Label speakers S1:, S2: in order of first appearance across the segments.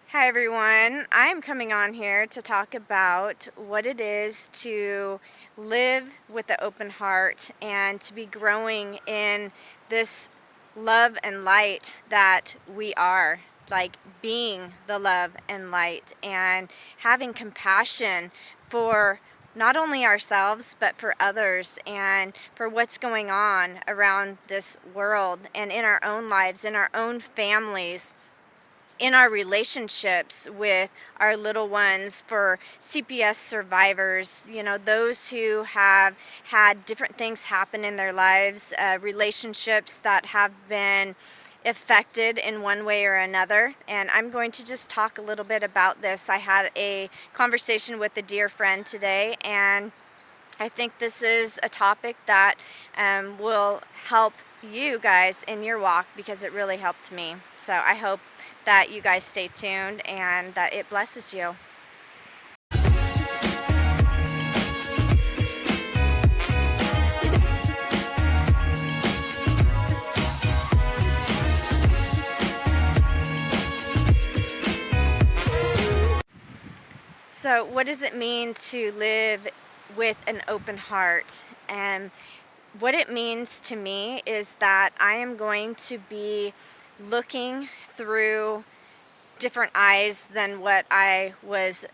S1: Hi everyone, I'm coming on here to talk about what it is to live with an open heart and to be growing in this love and light that we are, like being the love and light and having compassion for not only ourselves but for others and for what's going on around this world and in our own lives, in our own families, in our relationships with our little ones, for CPS survivors, those who have had different things happen in their lives, relationships that have been affected in one way or another. And I'm going to just talk a little bit about this. I had a conversation with a dear friend today, and I think this is a topic that will help you guys in your walk because it really helped me. So I hope that you guys stay tuned and that it blesses you. So what does it mean to live with an open heart? And what it means to me is that I am going to be looking through different eyes than what I was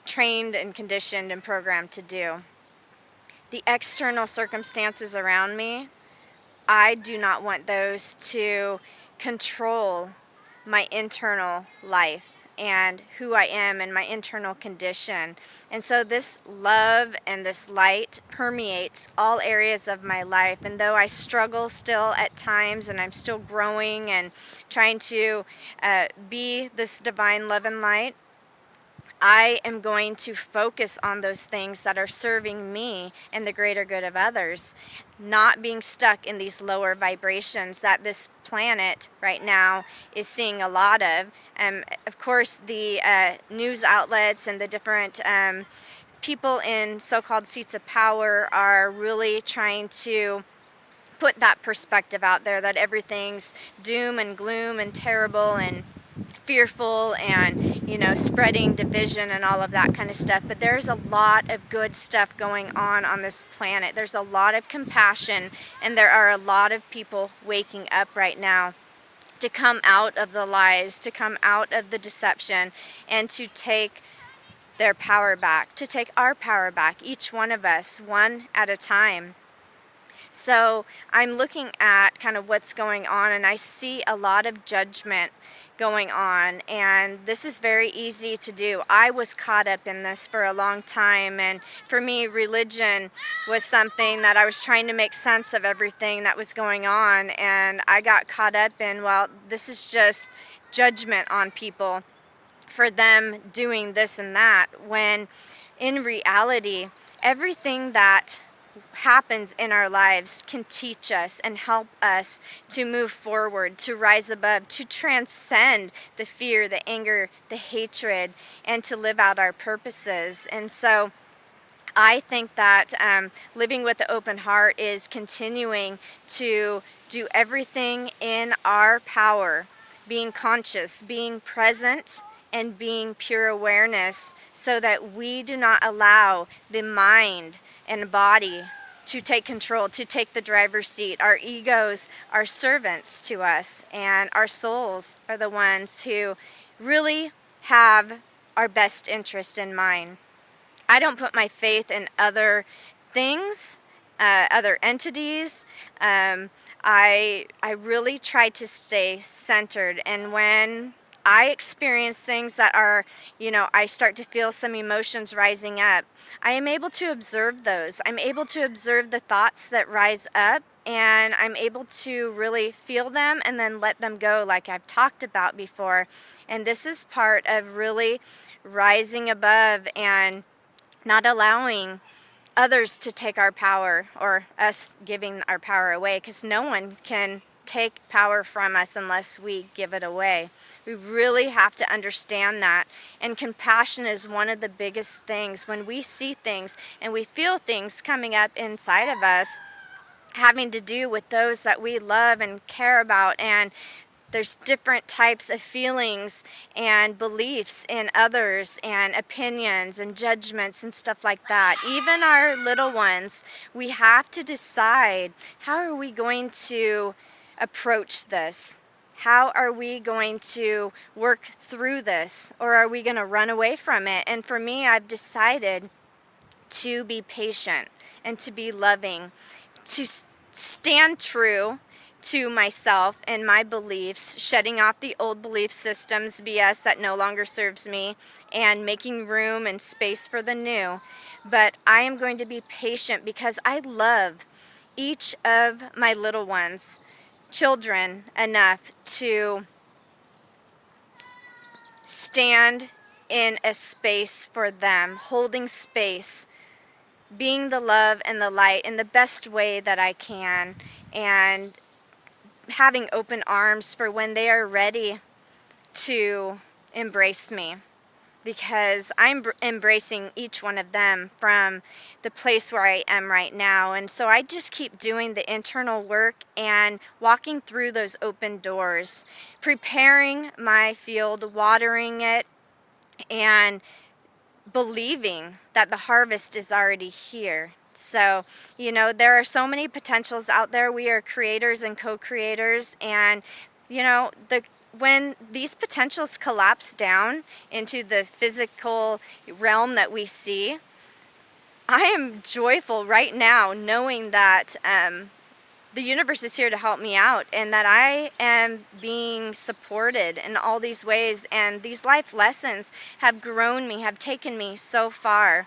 S1: trained and conditioned and programmed to do. The external circumstances around me, I do not want those to control my internal life and who I am and my internal condition. And so this love and this light permeates all areas of my life. And though I struggle still at times and I'm still growing and trying to be this divine love and light, I am going to focus on those things that are serving me and the greater good of others, not being stuck in these lower vibrations that this planet right now is seeing a lot of. Of course, the news outlets and the different people in so-called seats of power are really trying to put that perspective out there that everything's doom and gloom and terrible and fearful and spreading division and all of that kind of stuff. But there's a lot of good stuff going on this planet. There's a lot of compassion, and there are a lot of people waking up right now to come out of the lies, to come out of the deception, and to take their power back, to take our power back, each one of us, one at a time. So I'm looking at kind of what's going on, and I see a lot of judgment going on, and this is very easy to do. I was caught up in this for a long time, and for me, religion was something that I was trying to make sense of everything that was going on, and I got caught up in, well, this is just judgment on people for them doing this and that, when in reality, everything that happens in our lives can teach us and help us to move forward, to rise above, to transcend the fear, the anger, the hatred, and to live out our purposes. And so I think that living with an open heart is continuing to do everything in our power, being conscious, being present, and being pure awareness, so that we do not allow the mind and body to take control, to take the driver's seat. Our egos are servants to us, and our souls are the ones who really have our best interest in mind. I don't put my faith in other things, other entities. I really try to stay centered, and when I experience things that are, I start to feel some emotions rising up, I am able to observe those. I'm able to observe the thoughts that rise up, and I'm able to really feel them and then let them go, like I've talked about before. And this is part of really rising above and not allowing others to take our power, or us giving our power away, because no one can take power from us unless we give it away. We really have to understand that. And compassion is one of the biggest things. When we see things and we feel things coming up inside of us having to do with those that we love and care about, and There's different types of feelings and beliefs in others and opinions and judgments and stuff like that. Even our little ones, we have to decide, how are we going to approach this? How are we going to work through this? Or are we going to run away from it? And for me, I've decided to be patient and to be loving, to stand true to myself and my beliefs, shedding off the old belief systems, BS that no longer serves me, and making room and space for the new. But I am going to be patient because I love each of my little ones, children, enough to stand in a space for them, holding space, being the love and the light in the best way that I can, and having open arms for when they are ready to embrace me, because I'm embracing each one of them from the place where I am right now. And so I just keep doing the internal work and walking through those open doors, preparing my field, watering it, and believing that the harvest is already here. So, there are so many potentials out there. We are creators and co-creators, and, when these potentials collapse down into the physical realm that we see, I am joyful right now knowing that the universe is here to help me out, and that I am being supported in all these ways, and these life lessons have grown me, have taken me so far.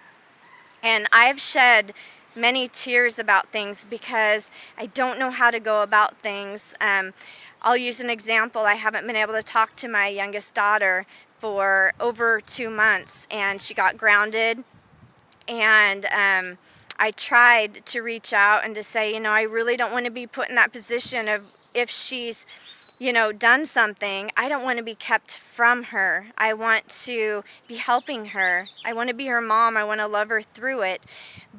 S1: And I've shed many tears about things because I don't know how to go about things. I'll use an example. I haven't been able to talk to my youngest daughter for over 2 months, and she got grounded, and I tried to reach out and to say, I really don't want to be put in that position of, if she's, done something, I don't want to be kept from her. I want to be helping her. I want to be her mom. I want to love her through it.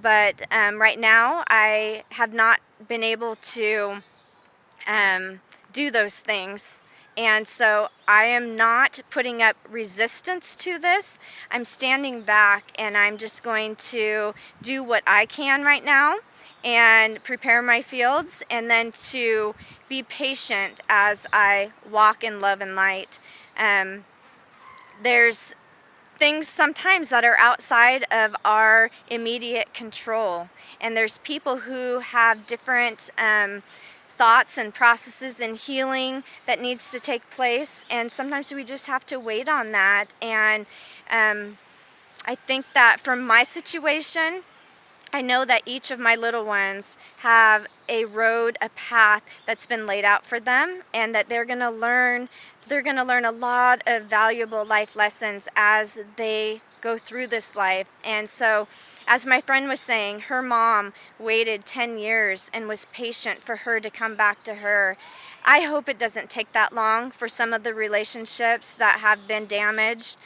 S1: But right now, I have not been able to do those things. And so I am not putting up resistance to this. I'm standing back, and I'm just going to do what I can right now and prepare my fields, and then to be patient as I walk in love and light. There's things sometimes that are outside of our immediate control, and there's people who have different thoughts and processes and healing that needs to take place, and sometimes we just have to wait on that. And I think that from my situation, I know that each of my little ones have a road, a path that's been laid out for them, and that they're going to learn a lot of valuable life lessons as they go through this life. And so, as my friend was saying, her mom waited 10 years and was patient for her to come back to her. I hope it doesn't take that long for some of the relationships that have been damaged,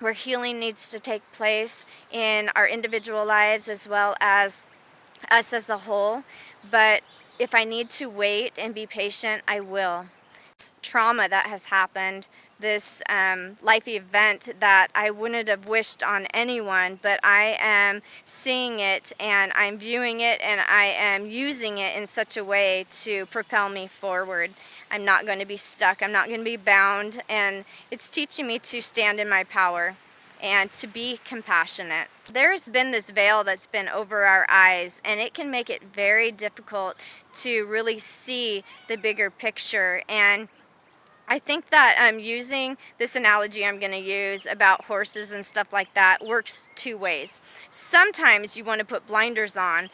S1: where healing needs to take place in our individual lives as well as us as a whole. But if I need to wait and be patient, I will. Trauma that has happened, this life event that I wouldn't have wished on anyone, but I am seeing it, and I'm viewing it, and I am using it in such a way to propel me forward. I'm not going to be stuck. I'm not going to be bound, and it's teaching me to stand in my power and to be compassionate. There's been this veil that's been over our eyes, and it can make it very difficult to really see the bigger picture. And I think that using this analogy I'm going to use about horses and stuff like that works two ways. Sometimes you want to put blinders on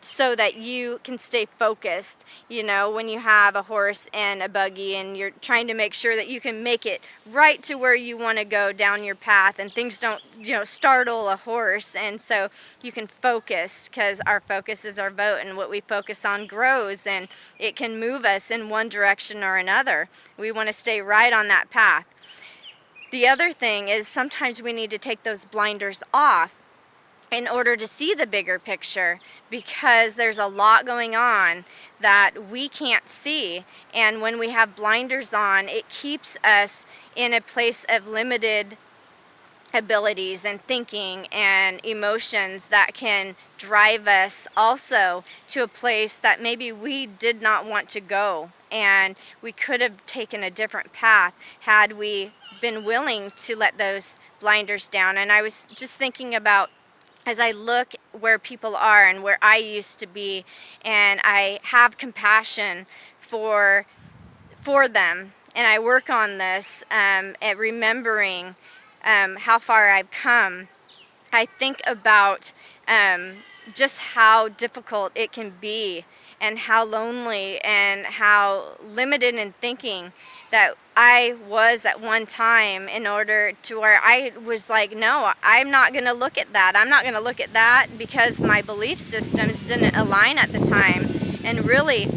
S1: so that you can stay focused, when you have a horse and a buggy and you're trying to make sure that you can make it right to where you want to go down your path, and things don't, startle a horse, and so you can focus, because our focus is our vote, and what we focus on grows, and it can move us in one direction or another. We want to stay right on that path. The other thing is, sometimes we need to take those blinders off in order to see the bigger picture, because there's a lot going on that we can't see. And when we have blinders on, it keeps us in a place of limited abilities and thinking and emotions that can drive us also to a place that maybe we did not want to go, and we could have taken a different path had we been willing to let those blinders down. And I was just thinking about, as I look where people are and where I used to be, and I have compassion for them, and I work on this, at remembering how far I've come, I think about just how difficult it can be, and how lonely and how limited in thinking that I was at one time, in order to where I was like, no, I'm not going to look at that. I'm not going to look at that, because my belief systems didn't align at the time. And really,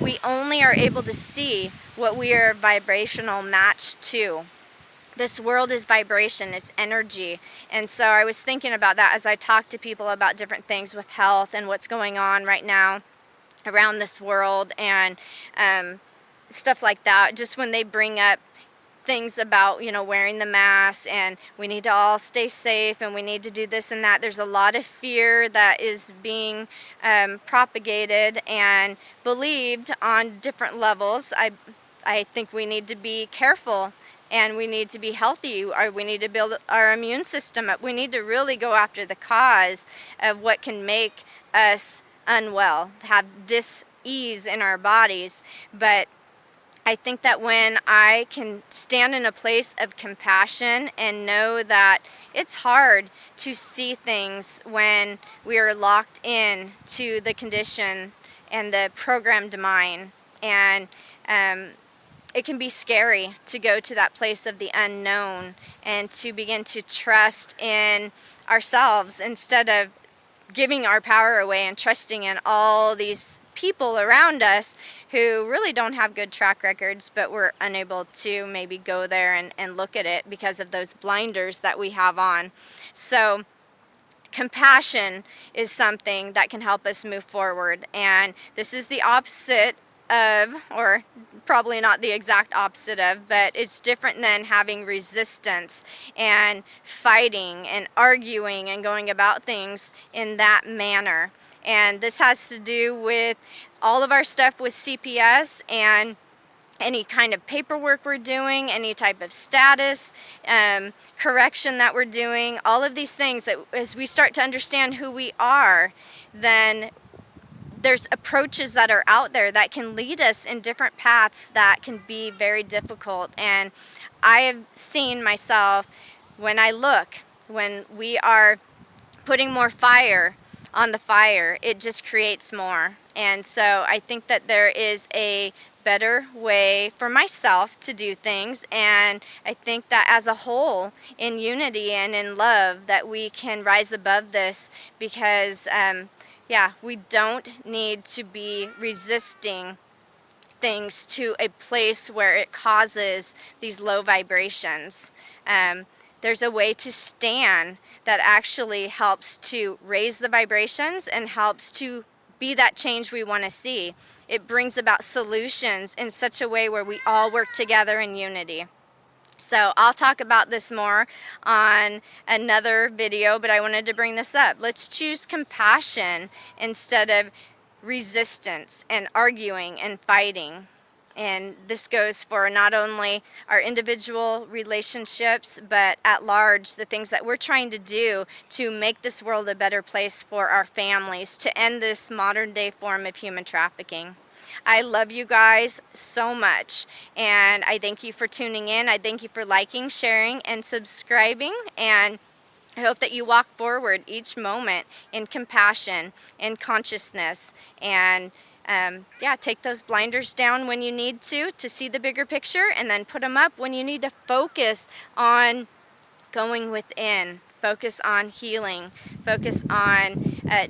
S1: we only are able to see what we are vibrational matched to. This world is vibration, it's energy. And so I was thinking about that as I talk to people about different things with health and what's going on right now around this world, and stuff like that. Just when they bring up things about, wearing the mask, and we need to all stay safe, and we need to do this and that. There's a lot of fear that is being propagated and believed on different levels. I think we need to be careful, and we need to be healthy, or we need to build our immune system up. We need to really go after the cause of what can make us unwell, have dis-ease in our bodies. But I think that when I can stand in a place of compassion and know that it's hard to see things when we are locked in to the condition and the programmed mind, and it can be scary to go to that place of the unknown and to begin to trust in ourselves instead of giving our power away and trusting in all these people around us who really don't have good track records, but we're unable to maybe go there and look at it because of those blinders that we have on. So compassion is something that can help us move forward, and this is the opposite of, or probably not the exact opposite of, but it's different than having resistance and fighting and arguing and going about things in that manner. And this has to do with all of our stuff with CPS and any kind of paperwork we're doing, any type of status correction that we're doing, all of these things. That as we start to understand who we are, then there's approaches that are out there that can lead us in different paths that can be very difficult. And I have seen myself, when we are putting more fire on the fire, it just creates more. And so I think that there is a better way for myself to do things, and I think that as a whole, in unity and in love, that we can rise above this, because we don't need to be resisting things to a place where it causes these low vibrations. There's a way to stand that actually helps to raise the vibrations and helps to be that change we want to see. It brings about solutions in such a way where we all work together in unity. So I'll talk about this more on another video, but I wanted to bring this up. Let's choose compassion instead of resistance and arguing and fighting. And this goes for not only our individual relationships, but at large, the things that we're trying to do to make this world a better place for our families, to end this modern day form of human trafficking. I love you guys so much, and I thank you for tuning in. I thank you for liking, sharing, and subscribing, and I hope that you walk forward each moment in compassion and consciousness, and take those blinders down when you need to see the bigger picture, and then put them up when you need to focus on going within, focus on healing, focus on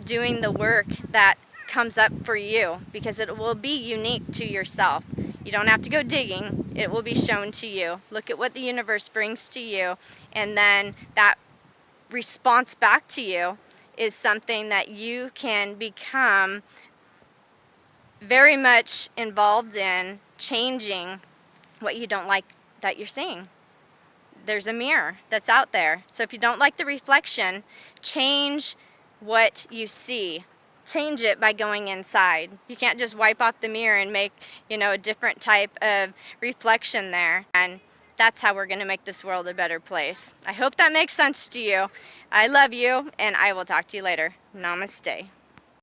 S1: doing the work that comes up for you, because it will be unique to yourself. You don't have to go digging, it will be shown to you. Look at what the universe brings to you, and then that response back to you is something that you can become very much involved in changing what you don't like that you're seeing. There's a mirror that's out there. So if you don't like the reflection, change what you see. Change it by going inside. You can't just wipe off the mirror and make, a different type of reflection there. And that's how we're going to make this world a better place. I hope that makes sense to you. I love you, and I will talk to you later. Namaste.